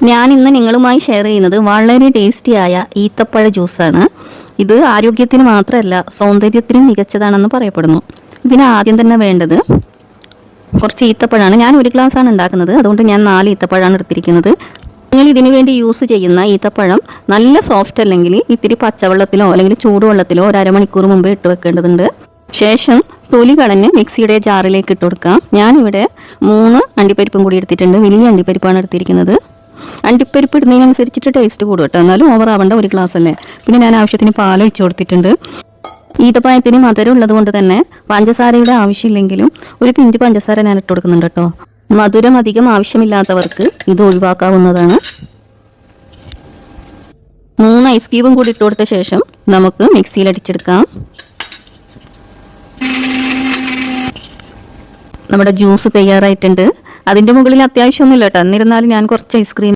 ഞാൻ ഇന്ന് നിങ്ങളുമായി ഷെയർ ചെയ്യുന്നത് വളരെ ടേസ്റ്റിയായ ഈത്തപ്പഴ ജ്യൂസാണ്. ഇത് ആരോഗ്യത്തിന് മാത്രമല്ല സൗന്ദര്യത്തിനും മികച്ചതാണെന്ന് പറയപ്പെടുന്നു. ഇതിന് ആദ്യം തന്നെ വേണ്ടത് കുറച്ച് ഈത്തപ്പഴമാണ്. ഞാൻ 1 ഗ്ലാസ്സാണ് ഉണ്ടാക്കുന്നത്, അതുകൊണ്ട് ഞാൻ 4 ഈത്തപ്പഴമാണ് എടുത്തിരിക്കുന്നത്. നിങ്ങൾ ഇതിനു വേണ്ടി യൂസ് ചെയ്യുന്ന ഈത്തപ്പഴം നല്ല സോഫ്റ്റ് അല്ലെങ്കിൽ ഇത്തിരി പച്ചവെള്ളത്തിലോ അല്ലെങ്കിൽ ചൂടുവെള്ളത്തിലോ 1/2 മണിക്കൂർ മുമ്പ് ഇട്ട് വെക്കേണ്ടതുണ്ട്. ശേഷം തൊലി കളഞ്ഞ് മിക്സിയുടെ ജാറിലേക്ക് ഇട്ട് കൊടുക്കാം. ഞാനിവിടെ 3 അണ്ടിപ്പരിപ്പും കൂടി എടുത്തിട്ടുണ്ട്. വലിയ അണ്ടിപ്പരിപ്പാണ് എടുത്തിരിക്കുന്നത്. അണ്ടിപ്പരിപ്പ് ഇടുന്നതിനനുസരിച്ചിട്ട് ടേസ്റ്റ് കൂടും കേട്ടോ, എന്നാലും ഓവർ ആവേണ്ട 1 ഗ്ലാസ് അല്ലേ. പിന്നെ ഞാൻ ആവശ്യത്തിന് പാൽ ഒഴിച്ചു കൊടുത്തിട്ടുണ്ട്. ഈത്തപ്പഴത്തിന് മധുരം ഉള്ളത് കൊണ്ട് തന്നെ പഞ്ചസാരയുടെ ആവശ്യമില്ലെങ്കിലും ഒരു പിഞ്ച് പഞ്ചസാര ഞാൻ ഇട്ട് കൊടുക്കുന്നുണ്ട് കേട്ടോ. മധുരം അധികം ആവശ്യമില്ലാത്തവർക്ക് ഇത് ഒഴിവാക്കാവുന്നതാണ്. 3 ഐസ് ക്യൂബും കൂടി ഇട്ട് കൊടുത്ത ശേഷം നമുക്ക് മിക്സിയിൽ അടിച്ചെടുക്കാം. നമ്മുടെ ജ്യൂസ് തയ്യാറായിട്ടുണ്ട്. അതിൻ്റെ മുകളിൽ അത്യാവശ്യമൊന്നുമില്ല കേട്ടോ, എന്നിരുന്നാലും ഞാൻ കുറച്ച് ഐസ്ക്രീം